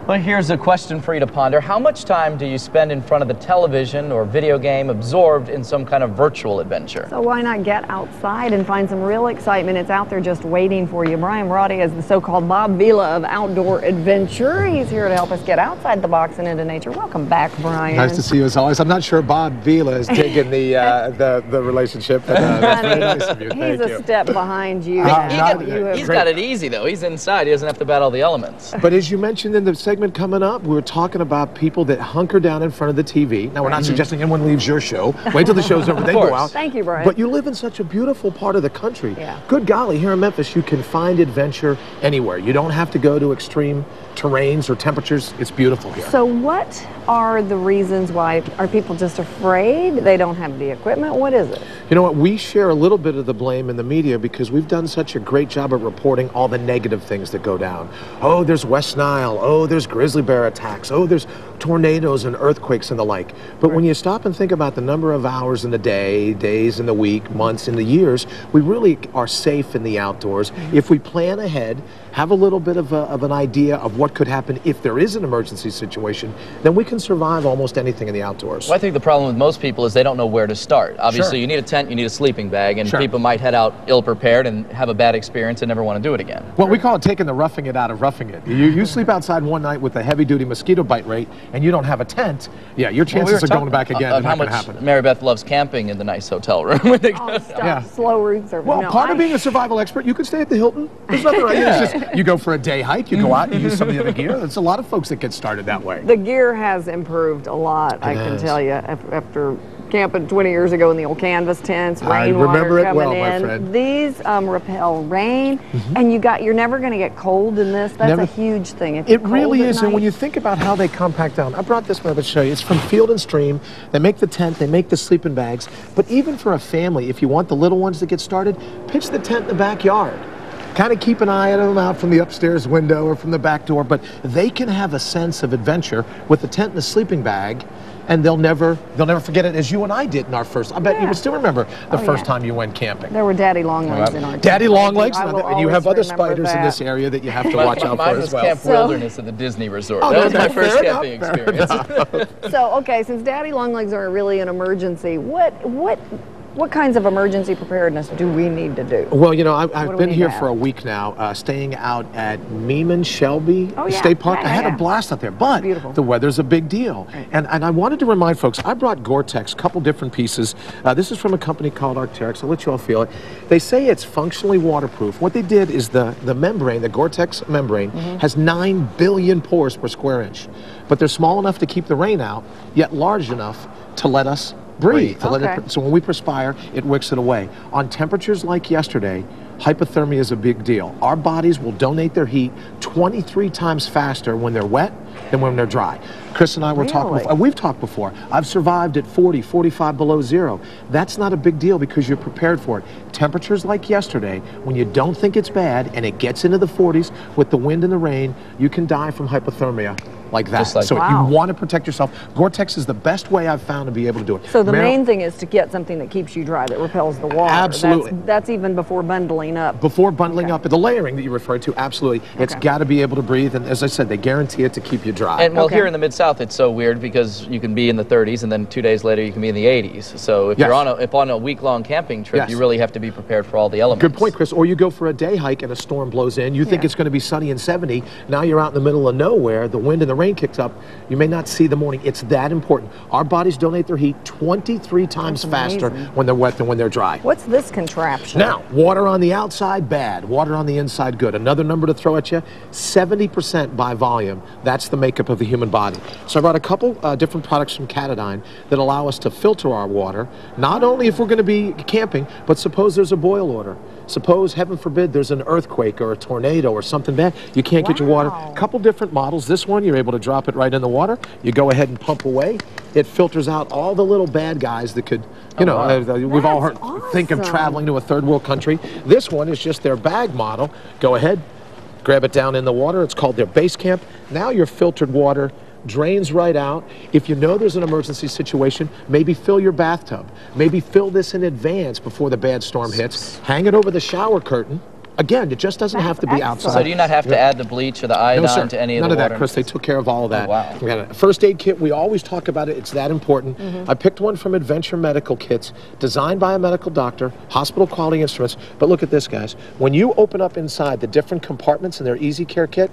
Well, here's a question for you to ponder. How much time do you spend in front of the television or video game absorbed in some kind of virtual adventure? So why not get outside and find some real excitement? It's out there just waiting for you. Brian Brawdy is the so-called Bob Vila of Outdoor Adventure. He's here to help us get outside the box and into nature. Welcome back, Brian. Nice to see you as always. I'm not sure Bob Vila is taking the relationship, but that's very nice of you. He's a step behind you. He's got it easy, though. He's inside. He doesn't have to battle the elements. But as you mentioned in the segment coming up, we were talking about people that hunker down in front of the TV. Now, we're not suggesting anyone leaves your show. Wait till the show's over, then go out. Thank you, Brian. But you live in such a beautiful part of the country. Yeah. Good golly, here in Memphis, you can find adventure anywhere. You don't have to go to extreme terrains or temperatures. It's beautiful here. So what are the reasons why? Are people just afraid? They don't have the equipment? What is it? You know what? We share a little bit of the blame in the media because we've done such a great job of reporting all the negative things that go down. Oh, there's West Nile. Oh, there's grizzly bear attacks. Oh, there's tornadoes and earthquakes and the like. But when you stop and think about the number of hours in the day, days in the week, months in the years, we really are safe in the outdoors. If we plan ahead, have a little bit of an idea of what could happen if there is an emergency situation, then we can survive almost anything in the outdoors. Well, I think the problem with most people is they don't know where to start. Obviously, you need a tent, you need a sleeping bag, and people might head out ill-prepared and have a bad experience and never want to do it again. Well, we call it taking the roughing it out of roughing it. You sleep outside one night with a heavy-duty mosquito bite rate, and you don't have a tent, yeah, your chances of going back again are not going to happen. Mary Beth loves camping in the nice hotel room. Slow room service. Well, part of being a survival expert, you can stay at the Hilton. There's nothing right. It's just you go for a day hike, you go out, you use some of the other gear. There's a lot of folks that get started that way. The gear has improved a lot, I can tell you, after camping 20 years ago in the old canvas tents, rainwater coming in. My friend. These repel rain, and you're never going to get cold in this. That's a huge thing. It really is, and when you think about how they compact down, I brought this one up to show you. It's from Field and Stream. They make the tent, they make the sleeping bags, but even for a family, if you want the little ones to get started, pitch the tent in the backyard. Kind of keep an eye on them out from the upstairs window or from the back door, but they can have a sense of adventure with the tent and the sleeping bag, and they'll never forget it, as you and I did in our first. I bet you would still remember the first time you went camping. There were daddy longlegs in our tent. Daddy longlegs, and you have other spiders in this area that you have to watch out for as well. Camp Wilderness at the Disney Resort. That was my first camping experience. So, okay, since daddy longlegs are really an emergency, what kinds of emergency preparedness do we need to do? Well, you know, I've been here for a week now, staying out at Meeman Shelby State Park. I had a blast out there, but the weather's a big deal. Right. And I wanted to remind folks, I brought Gore-tex, a couple different pieces. This is from a company called Arc'teryx. I'll let you all feel it. They say it's functionally waterproof. What they did is the membrane, the Gore-tex membrane, has 9 billion pores per square inch. But they're small enough to keep the rain out, yet large enough to let us breathe. So when we perspire, it wicks it away. On temperatures like yesterday, hypothermia is a big deal. Our bodies will donate their heat 23 times faster when they're wet than when they're dry. Chris and I were talking before. We've talked before. I've survived at 40, 45 below zero. That's not a big deal because you're prepared for it. Temperatures like yesterday, when you don't think it's bad and it gets into the 40s with the wind and the rain, you can die from hypothermia like that. So you want to protect yourself. Gore-tex is the best way I've found to be able to do it. So the main thing is to get something that keeps you dry, that repels the water. Absolutely. That's even before bundling up. Before bundling up, the layering that you referred to, absolutely. It's got to be able to breathe, and as I said, they guarantee it to keep you dry. And well, here in the Mid-South, it's so weird because you can be in the 30s, and then 2 days later you can be in the 80s. So if you're on a week-long camping trip, you really have to be prepared for all the elements. Good point, Chris. Or you go for a day hike and a storm blows in. You think it's going to be sunny and 70. Now you're out in the middle of nowhere. The wind and the rain kicks up. You may not see the morning. It's that important. Our bodies donate their heat 23 times faster when they're wet than when they're dry. What's this contraption? Now, water on the outside, bad. Water on the inside, good. Another number to throw at you, 70% by volume. That's the makeup of the human body. So I brought a couple different products from Katadyn that allow us to filter our water, not only if we're going to be camping, but suppose there's a boil order. Suppose, heaven forbid, there's an earthquake or a tornado or something bad. You can't get your water. A couple different models. This one, you're able to drop it right in the water. You go ahead and pump away. It filters out all the little bad guys that could, you know, we've all heard, think of traveling to a third world country. This one is just their bag model. Go ahead, grab it down in the water. It's called their base camp. Now your filtered water drains right out. If you know there's an emergency situation, maybe fill your bathtub. Maybe fill this in advance before the bad storm hits. Hang it over the shower curtain. Again, it just doesn't have to be outside. So do you not have to add the bleach or the iodine to any of the water? None of that, Chris. They took care of all of that. Oh, wow. We got a first aid kit. We always talk about it. It's that important. I picked one from Adventure Medical Kits, designed by a medical doctor, hospital quality instruments. But look at this, guys. When you open up inside the different compartments in their Easy Care kit,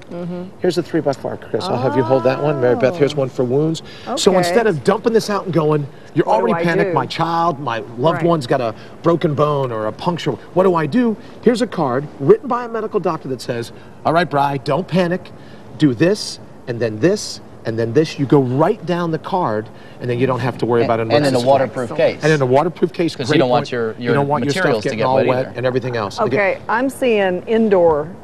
here's a 3x4. Chris, I'll have you hold that one. Mary Beth, here's one for wounds. Okay. So instead of dumping this out and going, you're already panicked, my child, my loved one's got a broken bone or a puncture. What do I do? Here's a card written by a medical doctor that says, all right, Bri, don't panic. Do this, and then this, and then this. You go right down the card, and then you don't have to worry about it. And in a waterproof case. And in a waterproof case. Because you don't want your materials to get all wet wet and everything else. Okay, I'm seeing indoor.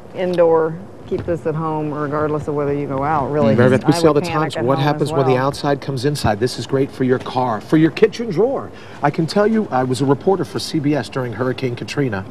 Keep this at home regardless of whether you go out, really. Mary Beth, we see all the times what happens when the outside comes inside. This is great for your car, for your kitchen drawer. I can tell you, I was a reporter for CBS during Hurricane Katrina,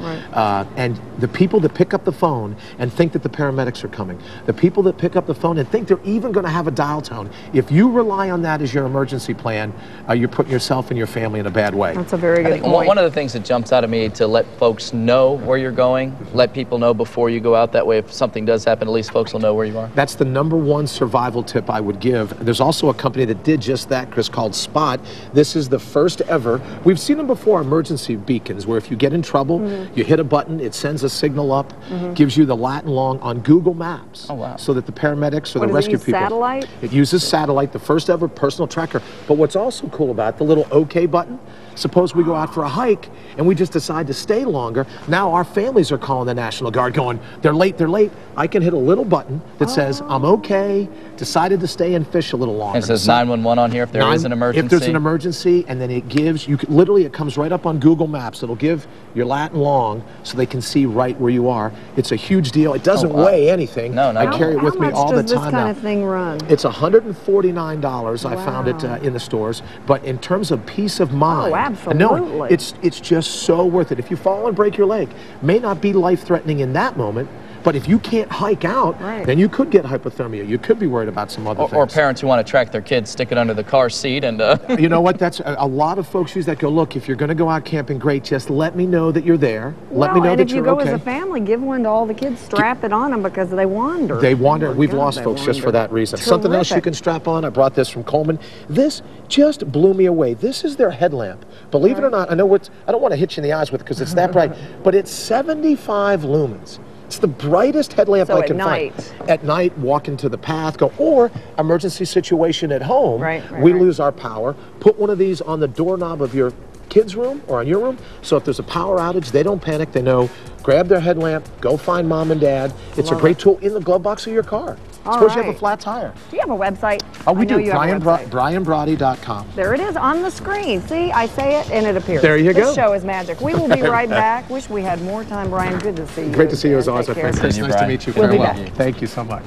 and the people that pick up the phone and think that the paramedics are coming, the people that pick up the phone and think they're even going to have a dial tone, if you rely on that as your emergency plan, you're putting yourself and your family in a bad way. That's a very good point. One of the things that jumps out at me to let folks know where you're going, let people know before you go out. That way, if something does happen, at least folks will know where you are. That's the #1 survival tip I would give. There's also a company that did just that, Chris, called Spot. This is the first ever. We've seen them before, emergency beacons, where if you get in trouble, you hit a button, it sends a signal up, gives you the lat and long on Google Maps. Oh, wow. So that the paramedics or the rescue people. Satellite? It uses satellite, the first ever personal tracker. But what's also cool about it, the little OK button, suppose we go out for a hike and we just decide to stay longer. Now our families are calling the National Guard going, they're late, they're late. I can hit a little button that says, I'm okay, decided to stay and fish a little longer. And it says 911 on here if there is an emergency. If there's an emergency, and then it gives, literally it comes right up on Google Maps. It'll give your lat and long so they can see right where you are. It's a huge deal. It doesn't weigh anything. No. I carry it with me all the time now. How much does this kind of thing run? It's $149. I found it in the stores. But in terms of peace of mind, absolutely. it's just so worth it. If you fall and break your leg, may not be life-threatening in that moment, but if you can't hike out, then you could get hypothermia. You could be worried about some other things. Or parents who want to track their kids, stick it under the car seat and... You know what? That's a lot of folks use that. Go, look, if you're going to go out camping, great. Just let me know that you're there. Let me know that you're okay. And if you go as a family, give one to all the kids. Strap it on them because they wander. They wander. We've lost folks just for that reason. Terrific. Something else you can strap on. I brought this from Coleman. This just blew me away. This is their headlamp. Believe it or not, I know I don't want to hit you in the eyes with it because it's that bright, but it's 75 lumens. It's the brightest headlamp I can find. At night, walk into the path, or emergency situation at home. We lose our power. Put one of these on the doorknob of your kids' room or on your room. So if there's a power outage, they don't panic. They know, grab their headlamp, go find mom and dad. It's a great tool in the glove box of your car. Suppose you have a flat tire. Do you have a website? Oh, we do. BrianBrawdy.com. There it is on the screen. See, I say it and it appears. There you go. This show is magic. We will be right back. Wish we had more time, Brian. Good to see you. Great to see you as always, my friend. Chris, nice to meet you. We'll be back. Thank you so much.